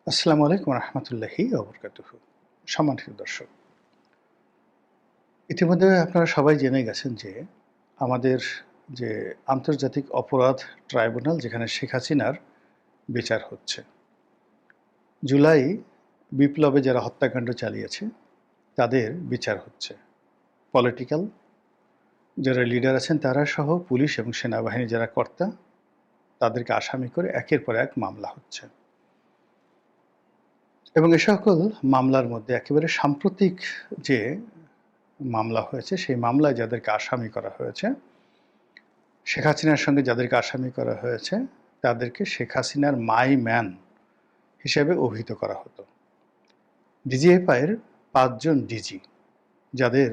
আসসালামু আলাইকুম রহমতুল্লাহি ওবরকাতুহু। সম্মানিত দর্শক, ইতিমধ্যে আপনারা সবাই জেনে গেছেন যে আমাদের যে আন্তর্জাতিক অপরাধ ট্রাইব্যুনাল যেখানে শেখ হাসিনার বিচার হচ্ছে। জুলাই বিপ্লবে যারা হত্যাকাণ্ড চালিয়েছে তাদের বিচার হচ্ছে। পলিটিক্যাল যারা লিডার আছেন তারা সহ পুলিশ এবং সেনাবাহিনী যারা কর্তা তাদেরকে আসামি করে একের পর এক মামলা হচ্ছে। এবং এ সকল মামলার মধ্যে একেবারে সাম্প্রতিক যে মামলা হয়েছে সেই মামলায় যাদেরকে আসামি করা হয়েছে, শেখ হাসিনার সঙ্গে যাদেরকে আসামি করা হয়েছে তাদেরকে শেখ হাসিনার মাই ম্যান হিসেবে অভিহিত করা হতো। ডিজিএফআইয়ের ৫ জন ডিজি যাদের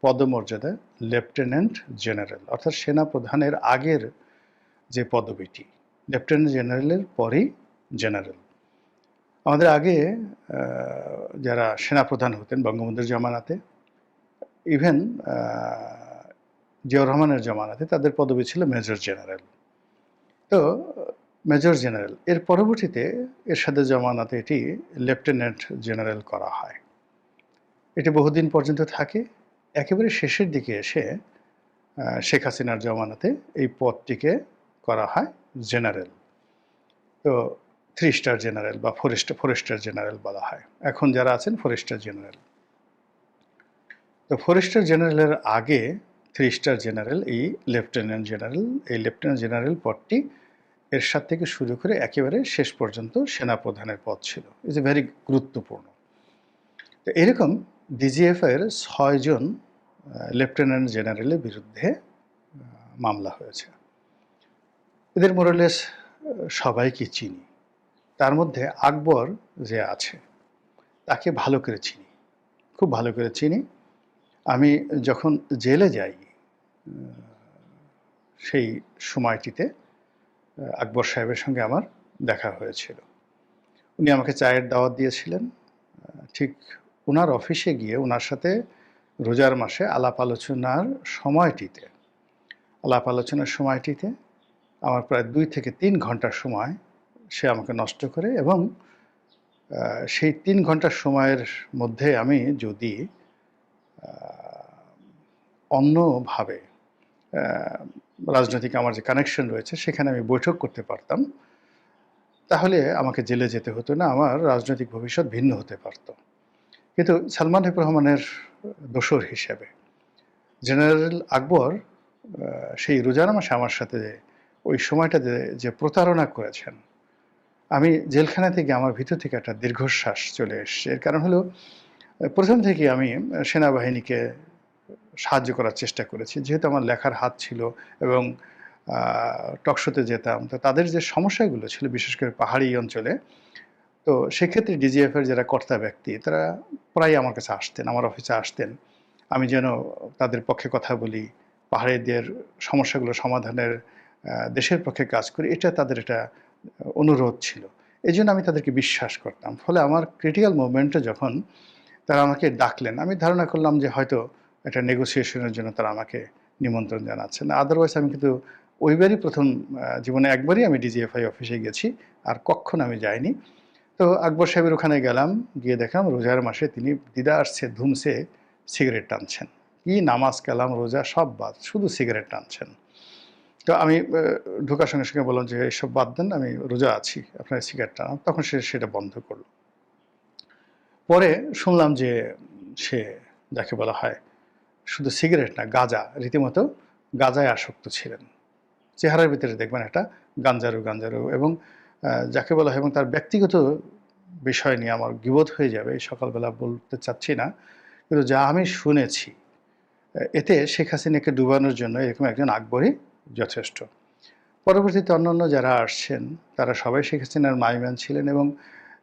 পদমর্যাদা লেফটেন্যান্ট জেনারেল, অর্থাৎ সেনা প্রধানের আগের যে পদবিটি, লেফটেন্যান্ট জেনারেলের পরেই জেনারেল। আমাদের আগে যারা সেনাপ্রধান হতেন বঙ্গবন্ধুর জমানাতে, ইভেন জিয়াউর রহমানের জমানাতে তাদের পদবি ছিল মেজর জেনারেল। তো মেজর জেনারেল এর পরবর্তীতে এরশাদের জমানাতে এটি লেফটেন্যান্ট জেনারেল করা হয়। এটি বহুদিন পর্যন্ত থাকে। একেবারে শেষের দিকে এসে শেখ হাসিনার জমানাতে এই পদটিকে করা হয় জেনারেল। তো 3 স্টার জেনারেল বা 4 স্টার জেনারেল বলা হয়। এখন যারা আছেন 4 স্টার জেনারেল। তো 4 স্টার জেনারেলের আগে 3 স্টার জেনারেল এই লেফটেন্যান্ট জেনারেল। এই লেফটেন্যান্ট জেনারেল পদটি এরশাদ থেকে শুরু করে একেবারে শেষ পর্যন্ত সেনাপ্রধানের পদ ছিল। ইটস এ ভেরি গুরুত্বপূর্ণ। তো এরকম ডিজিএফআইয়ের ৬ জন লেফটেন্যান্ট জেনারেলের বিরুদ্ধে মামলা হয়েছে। এদের মোরালেস সবাইকে চিনি। তার মধ্যে আকবর যে আছে তাকে ভালো করে চিনি, খুব ভালো করে চিনি। আমি যখন জেলে যাই সেই সময়টিতে আকবর সাহেবের সঙ্গে আমার দেখা হয়েছিল। উনি আমাকে চায়ের দাওয়াত দিয়েছিলেন। ঠিক ওনার অফিসে গিয়ে ওনার সাথে রোজার মাসে আলাপ আলোচনার সময়টিতে আমার প্রায় ২ থেকে ৩ ঘন্টার সময় সে আমাকে নষ্ট করে, এবং সেই ৩ ঘন্টার সময়ের মধ্যে আমি যদি অন্যভাবে রাজনৈতিক আমার যে কানেকশন রয়েছে সেখানে আমি বৈঠক করতে পারতাম, তাহলে আমাকে জেলে যেতে হতো না, আমার রাজনৈতিক ভবিষ্যৎ ভিন্ন হতে পারত। কিন্তু সালমান এফ রহমানের দোসর হিসেবে জেনারেল আকবর সেই রোজার মাসে আমার সাথে ওই সময়টাতে যে প্রতারণা করেছেন, আমি জেলখানা থেকে আমার ভিতর থেকে একটা দীর্ঘশ্বাস চলে এসছে। এর কারণ হলো, প্রথম থেকে আমি সেনাবাহিনীকে সাহায্য করার চেষ্টা করেছি, যেহেতু আমার লেখার হাত ছিল এবং টকশোতে যেতাম। তো তাদের যে সমস্যাগুলো ছিল বিশেষ করে পাহাড়ি অঞ্চলে, তো সেক্ষেত্রে ডিজিএফের যারা কর্তা ব্যক্তি তারা প্রায় আমার কাছে আসতেন, আমার অফিসে আসতেন। আমি যেন তাদের পক্ষে কথা বলি, পাহাড়িদের সমস্যাগুলো সমাধানের দেশের পক্ষে কাজ করি, এটা তাদের একটা অনুরোধ ছিল। এজন্য আমি তাদেরকে বিশ্বাস করতাম। ফলে আমার ক্রিটিক্যাল মোমেন্টে যখন তারা আমাকে ডাকলেন, আমি ধারণা করলাম যে হয়তো একটা নেগোসিয়েশনের জন্য তারা আমাকে নিমন্ত্রণ জানাচ্ছেন। আদারওয়াইজ আমি কিন্তু ওইবারই প্রথম জীবনে একবারই আমি ডিজিএফআই অফিসে গেছি, আর কক্ষনো আমি যাইনি। তো আকবর সাহেবের ওখানে গেলাম, গিয়ে দেখলাম রোজার মাসে তিনি দিদারসে ধুমসে সিগারেট টানছেন। কি নামাজ কালাম রোজা সব বাদ, শুধু সিগারেট টানছেন। তো আমি ঢোকার সঙ্গে সঙ্গে বললাম যে এসব বাদ দেন, আমি রোজা আছি, আপনার সিগারেট টানান। তখন সে সেটা বন্ধ করল। পরে শুনলাম যে সে, যাকে বলা হয় শুধু সিগারেট না, গাঁজা, রীতিমতো গাঁজায় আসক্ত ছিলেন। চেহারার ভিতরে দেখবেন একটা গাঞ্জারু গাঞ্জারু, এবং যাকে বলা হয়, এবং তার ব্যক্তিগত বিষয় নিয়ে আমার গীবত হয়ে যাবে, এই সকালবেলা বলতে চাচ্ছি না, কিন্তু যা আমি শুনেছি এতে শেখ হাসিনাকে ডুবানোর জন্য এরকম একজন আকবরই যথেষ্ট। পরবর্তীতে অন্যান্য যারা আসছেন তারা সবাই শেখ হাসিনার মাইম্যান ছিলেন, এবং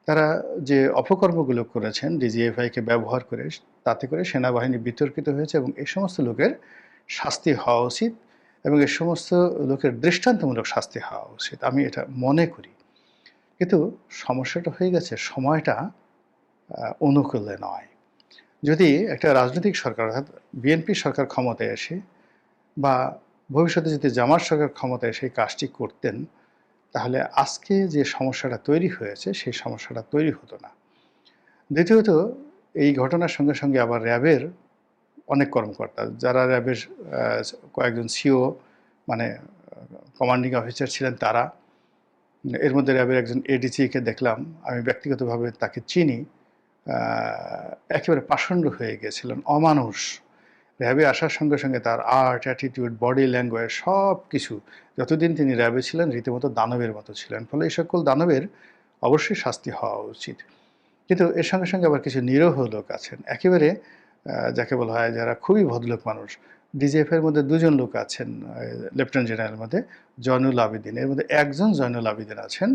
তারা যে অপকর্মগুলো করেছেন ডিজিএফআইকে ব্যবহার করে, তাতে করে সেনাবাহিনী বিতর্কিত হয়েছে, এবং এই সমস্ত লোকের শাস্তি হওয়া উচিত, এবং এই সমস্ত লোকের দৃষ্টান্তমূলক শাস্তি হওয়া উচিত, আমি এটা মনে করি। কিন্তু সমস্যাটা হয়ে গেছে সময়টা অনুকূলে নয়। যদি একটা রাজনৈতিক সরকার, অর্থাৎ বিএনপি সরকার ক্ষমতায় এসে, বা ভবিষ্যতে যদি জামাত সরকার ক্ষমতায় এসে কাজটি করতেন, তাহলে আজকে যে সমস্যাটা তৈরি হয়েছে সেই সমস্যাটা তৈরি হতো না। দ্বিতীয়ত এই ঘটনার সঙ্গে, সঙ্গে আবার র্যাবের অনেক কর্মকর্তা যারা র্যাবের কয়েকজন সিও মানে কমান্ডিং অফিসার ছিলেন তারা। এর মধ্যে র্যাবের একজন এডিসিকে দেখলাম, আমি ব্যক্তিগতভাবে তাকে চিনি। আ একেবারে পাষণ্ড হয়ে গিয়েছিলেন, অমানুষ। র্যাবে আসার সঙ্গে, সঙ্গে তার আর্ট, অ্যাটিটিউড, বডি ল্যাঙ্গুয়েজ সবকিছু যতদিন তিনি র্যাবে ছিলেন রীতিমতো দানবের মতো ছিলেন। ফলে এই সকল দানবের অবশ্যই শাস্তি হওয়া উচিত। কিন্তু এর সঙ্গে, সঙ্গে আবার কিছু নিরীহ লোক আছেন। একেবারে যাকে বলা হয় যারা খুবই ভদ্রলোক মানুষ। ডিজিএফ এর মধ্যে ২ জন লোক আছেন লেফটেন্যান্ট জেনারেলের মধ্যে জয়নুল আবেদিন। এর মধ্যে একজন জয়নুল আবেদিন আছেন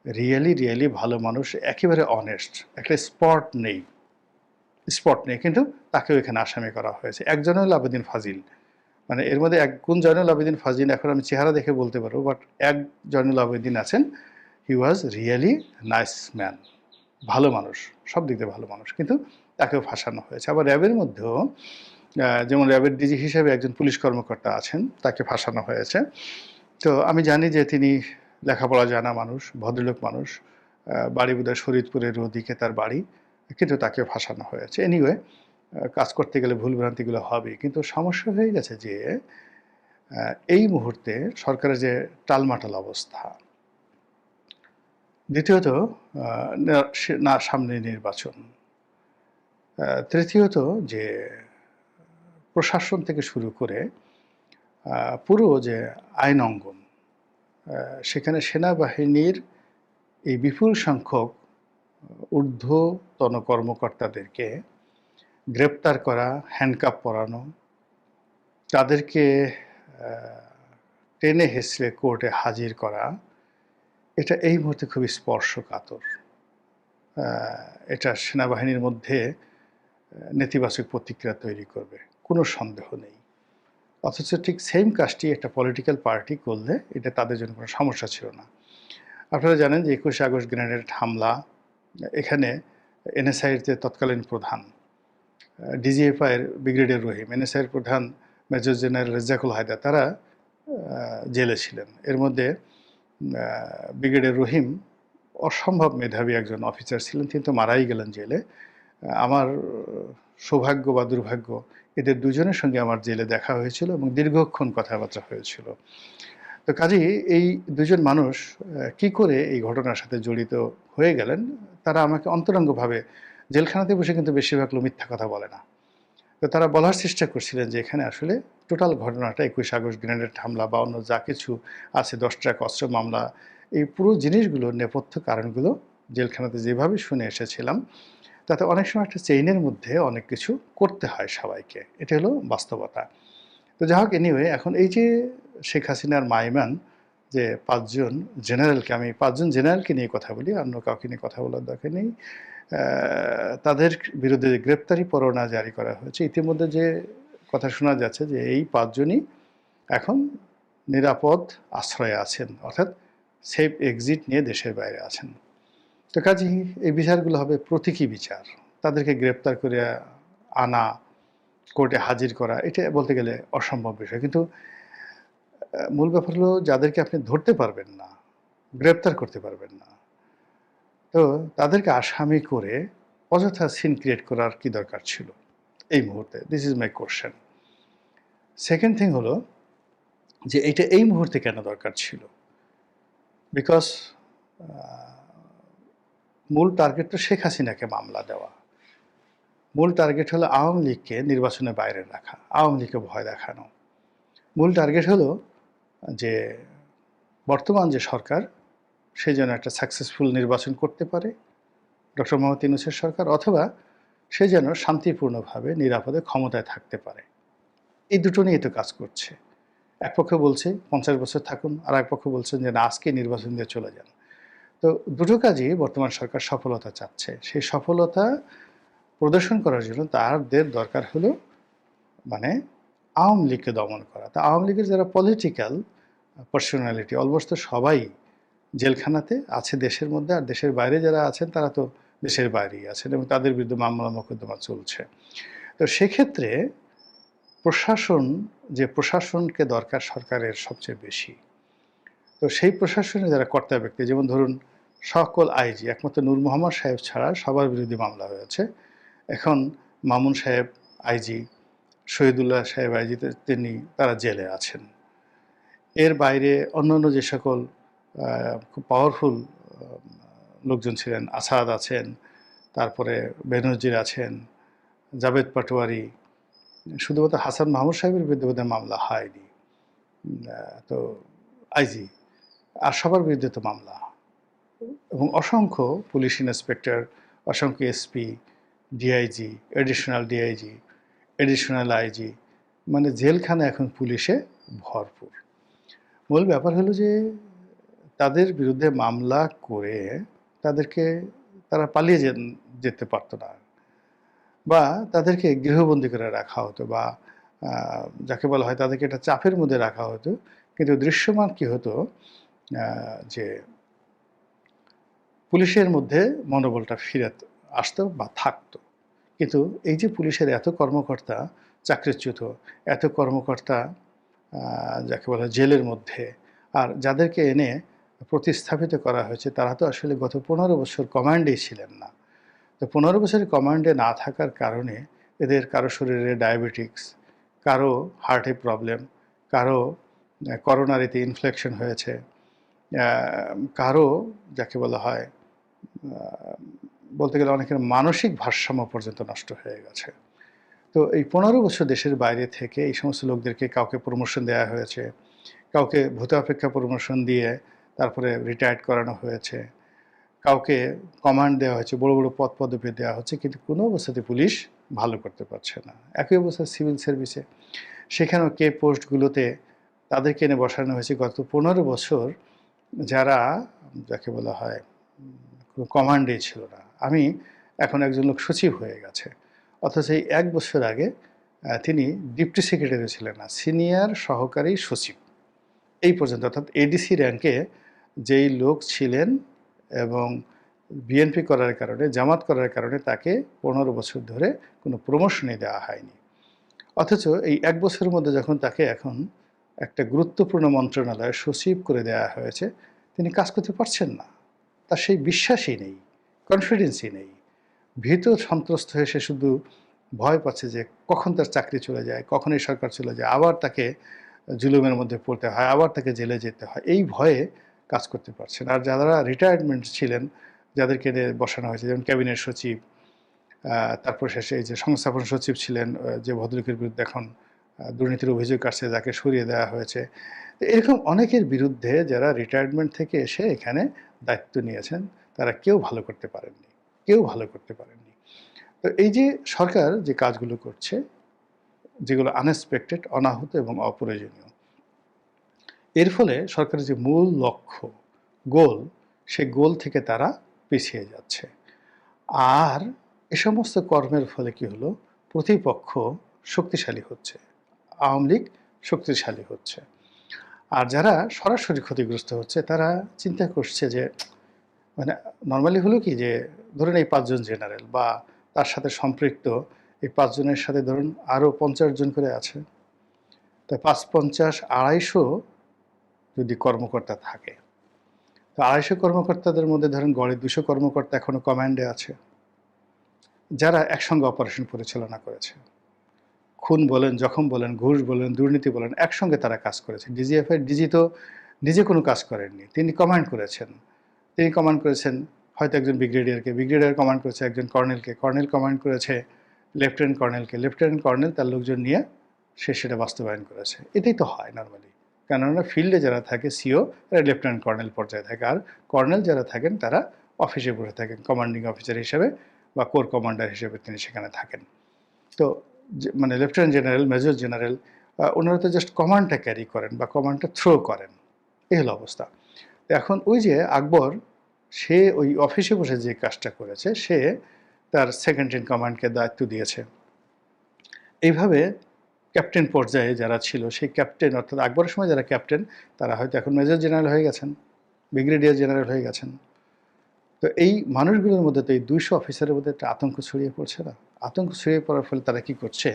রিয়েলি ভালো মানুষ, একেবারে অনেস্ট। একটা স্পট নেই কিন্তু তাকেও এখানে আসামি করা হয়েছে। এক জয়নুল আবেদিন ফাজিল। মানে এর মধ্যে এক কোন জয়নুল আবেদিন ফাজিল এখন আমি চেহারা দেখে বলতে পারবো, বাট এক জয়নুল আবেদিন আছেন, হি ওয়াজ রিয়েলি নাইস ম্যান। ভালো মানুষ, সব দিক দিয়ে ভালো মানুষ। কিন্তু তাকেও ফাঁসানো হয়েছে। আবার র্যাবের মধ্যেও যেমন র্যাবের ডিজি হিসেবে একজন পুলিশ কর্মকর্তা আছেন, তাকে ফাঁসানো হয়েছে। তো আমি জানি যে তিনি লেখাপড়া জানা মানুষ, ভদ্রলোক মানুষ। বাড়ি বোধহয় শরীয়তপুরের ওদিকে তার বাড়ি। কিন্তু তাকেও ফাঁসানো হয়েছে। এনিওয়ে কাজ করতে গেলে ভুলভ্রান্তিগুলো হবেই। কিন্তু সমস্যা হয়ে গেছে যে এই মুহূর্তে সরকারের যে টালমাটাল অবস্থা, দ্বিতীয়ত সামনে নির্বাচন, তৃতীয়ত যে প্রশাসন থেকে শুরু করে পুরো যে আইন অঙ্গন, সেখানে সেনাবাহিনীর এই বিপুল সংখ্যক ঊর্ধ্বতন কর্মকর্তাদেরকে গ্রেপ্তার করা, হ্যান্ডকাপ পরানো, তাদেরকে টেনে হেঁচড়ে কোর্টে হাজির করা, এটা এই মুহূর্তে খুবই স্পর্শকাতর। এটা সেনাবাহিনীর মধ্যে নেতিবাচক প্রতিক্রিয়া তৈরি করবে, কোনো সন্দেহ নেই। অথচ ঠিক সেম কাজটি একটা পলিটিক্যাল পার্টি করলে এটা তাদের জন্য কোনো সমস্যা ছিল না। আপনারা জানেন যে ২১শে আগস্ট গ্রেনেড হামলা, এখানে এনএসআইয়ের যে তৎকালীন প্রধান, ডিজিএফআইয়ের ব্রিগেডিয়ার রহিম, এনএসআইয়ের প্রধান মেজর জেনারেল রেজ্জাকুল হায়দার, তারা জেলে ছিলেন। এর মধ্যে ব্রিগেডিয়ার রহিম অসম্ভব মেধাবী একজন অফিসার ছিলেন, তিনি তো মারাই গেলেন জেলে। আমার সৌভাগ্য বা দুর্ভাগ্য, এদের দুজনের সঙ্গে আমার জেলে দেখা হয়েছিল এবং দীর্ঘক্ষণ কথাবার্তা হয়েছিল। তো কাজেই এই দুজন মানুষ কি করে এই ঘটনার সাথে জড়িত হয়ে গেলেন, তারা আমাকে অন্তরঙ্গভাবে, জেলখানাতে বসে কিন্তু বেশিরভাগ লোক মিথ্যা কথা বলে না। তো তারা বলার চেষ্টা করছিলেন যে এখানে আসলে টোটাল ঘটনাটা ২১ আগস্ট গ্রেনেড হামলা বা অন্য যা কিছু আছে, ১০ ট্রাক অস্ত্র মামলা, এই পুরো জিনিসগুলোর নেপথ্য কারণগুলো জেলখানাতে যেভাবে শুনে এসেছিলাম, তাতে অনেক সময় একটা চেইনের মধ্যে অনেক কিছু করতে হয় সবাইকে। এটা হলো বাস্তবতা। তো যাই হোক, এনিওয়ে এখন এই যে শেখ হাসিনার মাইমান যে ৫ জন জেনারেলকে, আমি ৫ জন জেনারেলকে নিয়ে কথা বলি, অন্য কাউকে নিয়ে কথা বলার দরকার নেই। তাদের বিরুদ্ধে গ্রেপ্তারি পরোয়ানা জারি করা হয়েছে। ইতিমধ্যে যে কথা শোনা যাচ্ছে যে এই ৫ জনই এখন নিরাপদ আশ্রয়ে আছেন, অর্থাৎ সেফ এক্সিট নিয়ে দেশের বাইরে আছেন। তো কাজেই এই বিচারগুলো হবে প্রতীকী বিচার। তাদেরকে গ্রেপ্তার করে আনা, কোর্টে হাজির করা, এটা বলতে গেলে অসম্ভব বিষয়। কিন্তু মূল ব্যাপার হলো যাদেরকে আপনি ধরতে পারবেন না, গ্রেপ্তার করতে পারবেন না, তো তাদেরকে আসামি করে অযথা সিন ক্রিয়েট করার কি দরকার ছিল এই মুহূর্তে? This is my question. Second thing হলো যে এইটা এই মুহূর্তে কেন দরকার ছিল? বিকজ মূল টার্গেট তো শেখ হাসিনাকে মামলা দেওয়া। মূল টার্গেট হলো আওয়ামী লীগকে নির্বাচনের বাইরে রাখা, আওয়ামী লীগকে ভয় দেখানো। মূল টার্গেট হলো যে বর্তমান যে সরকার, সে যেন একটা সাকসেসফুল নির্বাচন করতে পারে, ডক্টর মোহাম্মদ ইউনূসের সরকার, অথবা সে যেন শান্তিপূর্ণভাবে নিরাপদে ক্ষমতায় থাকতে পারে। এই দুটো নিয়ে তো কাজ করছে। এক পক্ষ বলছে ৫০ বছর থাকুন, আর এক পক্ষ বলছেন যে না, আজকে নির্বাচন দিয়ে চলে যান। তো দুটো কাজই বর্তমান সরকার সফলতা চাচ্ছে। সেই সফলতা প্রদর্শন করার জন্য তাদের দরকার হলো মানে আওয়ামী লীগকে দমন করা। তা আওয়ামী লীগের যারা পলিটিক্যাল পার্সোনালিটি, অলমোস্ট তো সবাই জেলখানাতে আছে দেশের মধ্যে, আর দেশের বাইরে যারা আছেন তারা তো দেশের বাইরেই আছেন এবং তাদের বিরুদ্ধে মামলা মোকদ্দমা চলছে। তো সেক্ষেত্রে প্রশাসনকে দরকার সরকারের সবচেয়ে বেশি। তো সেই প্রশাসনে যারা কর্তা ব্যক্তি, যেমন ধরুন সকল আইজি একমাত্র নূর মোহাম্মদ সাহেব ছাড়া সবার বিরুদ্ধে মামলা হয়েছে। এখন মামুন সাহেব আইজি, শহীদুল্লাহ সাহেব আইজি, তারা জেলে আছেন। এর বাইরে অন্যান্য যে সকল খুব পাওয়ারফুল লোকজন ছিলেন, আসাদ আছেন, তারপরে বেনজির আছেন, জাভেদ পাটোয়ারি, শুধুমাত্র হাসান মাহমুদ সাহেবের বিরুদ্ধে বোধহয় মামলা হয়নি, তো আইজি, আর সবার বিরুদ্ধে তো মামলা, এবং অসংখ্য পুলিশ ইন্সপেক্টর, অসংখ্য SP, DIG, additional DIG, additional IG, মানে জেলখানা এখন পুলিশে ভরপুর। মূল ব্যাপার হলো যে তাদের বিরুদ্ধে মামলা করে তাদেরকে তারা পালিয়ে যেতে পারতো না, বা তাদেরকে গৃহবন্দী করে রাখা হতো, বা যাকে বলা হয় তাদেরকে একটা চাপের মধ্যে রাখা হতো। কিন্তু দৃশ্যমান কি হতো, যে পুলিশের মধ্যে মনোবলটা ফিরে আসতো বা থাকতো। কিন্তু এই যে পুলিশের এত কর্মকর্তা চাকরিচ্যুত, এত কর্মকর্তা যাকে বলা হয় জেলের মধ্যে, আর যাদেরকে এনে প্রতিস্থাপিত করা হয়েছে তারা তো আসলে গত 15 বছর কমান্ডেই ছিলেন না। তো 15 বছরের কমান্ডে না থাকার কারণে এদের কারো শরীরে ডায়াবেটিক্স, কারো হার্টে প্রবলেম, কারো করোনারিতে ইনফেকশন হয়েছে, কারো যাকে বলা হয় বলতে গেলে অনেকের মানসিক ভারসাম্য পর্যন্ত নষ্ট হয়ে গেছে। তো এই 15 বছর দেশের বাইরে থেকে এই সমস্ত লোকদেরকে কাউকে প্রমোশন দেওয়া হয়েছে, কাউকে ভূতাপেক্ষা প্রমোশন দিয়ে তারপরে রিটায়ার্ড করানো হয়েছে, কাউকে কমান্ড দেওয়া হয়েছে, বড় বড় পদ পদবি দেওয়া হচ্ছে, কিন্তু কোনো অবস্থাতে পুলিশ ভালো করতে পারছে না। একই অবস্থা সিভিল সার্ভিসে, সেখানেও কে পোস্টগুলোতে তাদেরকে এনে বসানো হয়েছে গত 15 বছর, যারা যাকে বলা হয় কোনো কমান্ডেই ছিল না। আমি এখন একজন লোক সচিব হয়ে গেছে, অথচ এই 1 বছর আগে তিনি ডিপটি সেক্রেটারি ছিলেন না, সিনিয়র সহকারী সচিব এই পর্যন্ত, অর্থাৎ এডিসি র্যাঙ্কে যেই লোক ছিলেন, এবং বিএনপি করার কারণে, জামাত করার কারণে তাকে 15 বছর ধরে কোনো প্রমোশনই দেওয়া হয়নি। অথচ এই 1 বছরের মধ্যে যখন তাকে এখন একটা গুরুত্বপূর্ণ মন্ত্রণালয়ের সচিব করে দেওয়া হয়েছে, তিনি কাজ করতে পারছেন না। তার সেই বিশ্বাসই নেই, কনফিডেন্সই নেই। ভীত সন্ত্রস্ত হয়ে সে শুধু ভয় পাচ্ছে যে কখন তার চাকরি চলে যায়, কখন এই সরকার চলে যায়, আবার তাকে জুলুমের মধ্যে পড়তে হয়, আবার তাকে জেলে যেতে হয়, এই ভয়ে কাজ করতে পারছে না। আর যারা রিটায়ারমেন্ট ছিলেন, যাদেরকে বসানো হয়েছে, যেমন ক্যাবিনেট সচিব, তারপর শেষে এই যে সংস্থাপন সচিব ছিলেন, যে ভদ্রলোকের বিরুদ্ধে এখন দুর্নীতির অভিযোগ আসছে, যাকে সরিয়ে দেওয়া হয়েছে, এরকম অনেকের বিরুদ্ধে যারা রিটায়ারমেন্ট থেকে এসে এখানে দায়িত্ব নিয়েছেন, তারা কেউ ভালো করতে পারেননি, কেউ ভালো করতে পারেননি। তো এই যে সরকার যে কাজগুলো করছে, যেগুলো আনএক্সপেক্টেড, অনাহূত এবং অপ্রয়োজনীয়, এর ফলে সরকারের যে মূল লক্ষ্য, গোল, সেই গোল থেকে তারা পিছিয়ে যাচ্ছে। আর এ সমস্ত কর্মের ফলে কি হলো, প্রতিপক্ষ শক্তিশালী হচ্ছে, আওয়ামী লীগ শক্তিশালী হচ্ছে। আর যারা সরাসরি ক্ষতিগ্রস্ত হচ্ছে তারা চিন্তা করছে যে, মানে নর্মালি হলো কি, যে ধরুন এই 5 জন জেনারেল বা তার সাথে সম্পৃক্ত এই 5 জনের সাথে ধরুন আরও 50 জন করে আছে, তাই 5, 50, 250 যদি কর্মকর্তা থাকে, তো 250 কর্মকর্তাদের মধ্যে ধরেন গড়ে 200 কর্মকর্তা এখনো কমান্ডে আছে, যারা একসঙ্গে অপারেশন পরিচালনা করেছে। খুন বলেন, জখম বলেন, ঘুষ বলেন, দুর্নীতি বলেন, একসঙ্গে তারা কাজ করেছে। ডিজিএফআই ডিজি তো নিজে কোনো কাজ করেননি, তিনি কমান্ড করেছেন। তিনি কমান্ড করেছেন হয়তো একজন ব্রিগেডিয়ারকে, ব্রিগেডিয়ার কমান্ড করেছে একজন কর্নেলকে, কর্নেল কমান্ড করেছে লেফটেন্যান্ট কর্নেলকে, লেফটেন্যান্ট কর্নেল তার লোকজন নিয়ে সে সেটা বাস্তবায়ন করেছে। এটাই তো হয় নর্মালি, কেননা ফিল্ডে যারা থাকে সিও তারা লেফটেন্যান্ট কর্নেল পর্যায়ে থাকে, আর কর্নেল যারা থাকেন তারা অফিসে বসে থাকেন কমান্ডিং অফিসার হিসেবে বা কোর কমান্ডার হিসেবে তিনি সেখানে থাকেন। তো মানে লেফটেন্যান্ট জেনারেল, মেজর জেনারেল, ওনারা তো জাস্ট কমান্ডটা ক্যারি করেন বা কমান্ডটা থ্রো করেন, এই হলো অবস্থা। এখন ওই যে আকবর, সে ওই অফিসে বসে যে কাজটা করেছে, সে তার সেকেন্ড ইন কমান্ডকে দায়িত্ব দিয়েছে। এইভাবে ক্যাপ্টেন পর্যায়ে যারা ছিল, সেই ক্যাপ্টেন, অর্থাৎ আকবরের সময় যারা ক্যাপ্টেন, তারা হয়তো এখন মেজর জেনারেল হয়ে গেছেন, ব্রিগেডিয়ার জেনারেল হয়ে গেছেন। তো এই মানুষগুলোর মধ্যে তো এই 200 অফিসারের মধ্যে একটা আতঙ্ক ছড়িয়ে পড়ছে না? আতঙ্ক ছড়িয়ে পড়ার ফলে তারা কি করছে,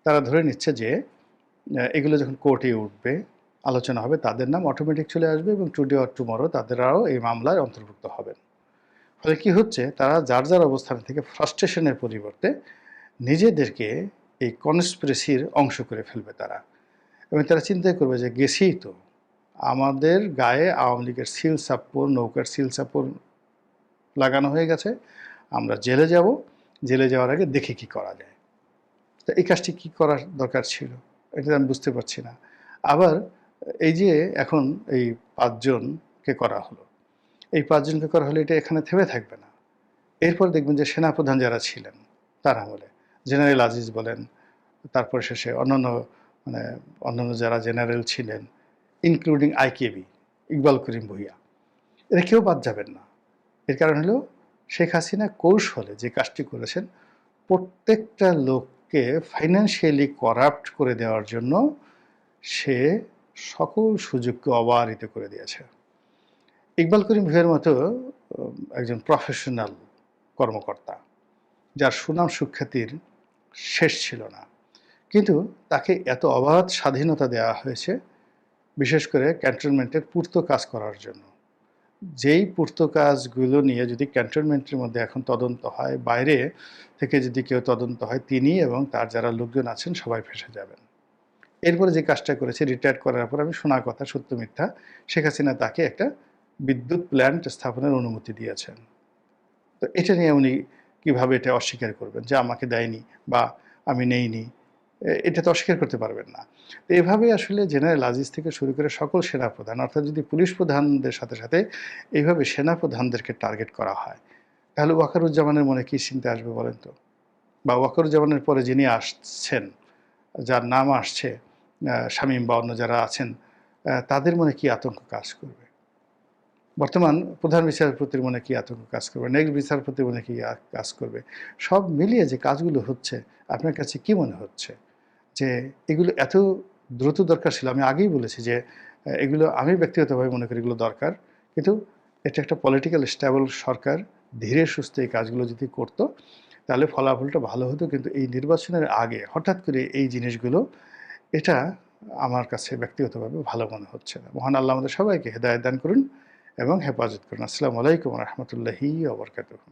তারা ধরে নিচ্ছে যে এগুলো যখন কোর্টে উঠবে, আলোচনা হবে, তাদের নাম অটোমেটিক চলে আসবে এবং টুডে অর টুমরো তাদেরও এই মামলায় অন্তর্ভুক্ত হবেন। ফলে কি হচ্ছে, তারা যার যার অবস্থান থেকে ফ্রাস্ট্রেশনের পরিবর্তে নিজেদেরকে এই কনস্পিরেসির অংশ করে ফেলবে তারা, এবং তারা চিন্তা করবে যে গেছি তো, আমাদের গায়ে আওয়ামী লীগের সিল সাপ্পর, নৌকার সিল সাপ্পর লাগানো হয়ে গেছে, আমরা জেলে যাব, জেলে যাওয়ার আগে দেখি কি করা যায়। তো এই কাজটি কী করার দরকার ছিল, এটা আমি বুঝতে পারছি না। আবার এই যে এখন এই ৫ জনকে করা হলো, এই ৫ জনকে করা হলে এটা এখানে থেমে থাকবে না। এরপর দেখবেন যে সেনাপ্রধান যারা ছিলেন তার আমলে, জেনারেল আজিজ বলেন, তারপরে শেষে অন্যান্য মানে অন্যান্য যারা জেনারেল ছিলেন, ইনক্লুডিং আইকেবি, ইকবাল করিম ভূঁইয়া, এরা কেউ বাদ যাবেন না। এর কারণ হলো শেখ হাসিনা কৌশলে যে কাজটি করেছেন, প্রত্যেকটা লোককে ফাইন্যান্সিয়ালি করাপ্ট করে দেওয়ার জন্য সে সকল সুযোগকে অবারিত করে দিয়েছে। ইকবাল করিম ভূঁইয়ার মতো একজন প্রফেশনাল কর্মকর্তা, যার সুনাম সুখ্যাতির শেষ ছিল না, কিন্তু তাকে এত অবাধ স্বাধীনতা দেওয়া হয়েছে, বিশেষ করে ক্যান্টনমেন্টের পূর্ত কাজ করার জন্য। যেই পূর্ত কাজগুলো নিয়ে যদি ক্যান্টনমেন্টের মধ্যে এখন তদন্ত হয়, বাইরে থেকে যদি কেউ তদন্ত হয়, তিনি এবং তার যারা লোকজন আছেন সবাই ফেঁসে যাবেন। এরপরে যে কাজটা করেছে, রিটায়ার করার পর, আমি শোনা কথা সত্য মিথ্যা, শেখ হাসিনা তাকে একটা বিদ্যুৎ প্ল্যান্ট স্থাপনের অনুমতি দিয়েছেন। তো এটা নিয়ে উনি কীভাবে এটা অস্বীকার করবেন যে আমাকে দেয়নি বা আমি নেইনি? এটা তো অস্বীকার করতে পারবেন না। তো এভাবে আসলে জেনারেল আজিজ থেকে শুরু করে সকল সেনাপ্রধান, অর্থাৎ যদি পুলিশ প্রধানদের সাথে সাথে এইভাবে সেনাপ্রধানদেরকে টার্গেট করা হয়, তাহলে ওয়াকারুজ্জামানের মনে কী চিন্তা আসবে বলেন তো? বা ওয়াকারুজ্জামানের পরে যিনি আসছেন, যার নাম আসছে শামীম বা অন্য যারা আছেন, তাদের মনে কী আতঙ্ক কাজ করবে? বর্তমান প্রধান বিচারপতির মনে কী আতঙ্ক কাজ করবে? নেক্সট বিচারপতির মনে কী কাজ করবে? সব মিলিয়ে যে কাজগুলো হচ্ছে, আপনার কাছে কী মনে হচ্ছে যে এগুলো এত দ্রুত দরকার ছিল? আমি আগেই বলেছি যে এগুলো আমি ব্যক্তিগতভাবে মনে করি এগুলো দরকার। কিন্তু এটা একটা পলিটিক্যাল স্টেবল সরকার ধীরে সুস্থে এই কাজগুলো যদি করত, তাহলে ফলাফলটা ভালো হতো। কিন্তু এই নির্বাচনের আগে হঠাৎ করে এই জিনিসগুলো, এটা আমার কাছে ব্যক্তিগতভাবে ভালো মনে হচ্ছে না। মহান আল্লাহ আমাদের সবাইকে হেদায়েত দান করুন এবং হেফাজত করুন। আসসালামু আলাইকুম ওয়া রাহমাতুল্লাহি ওয়া বারাকাতুহু।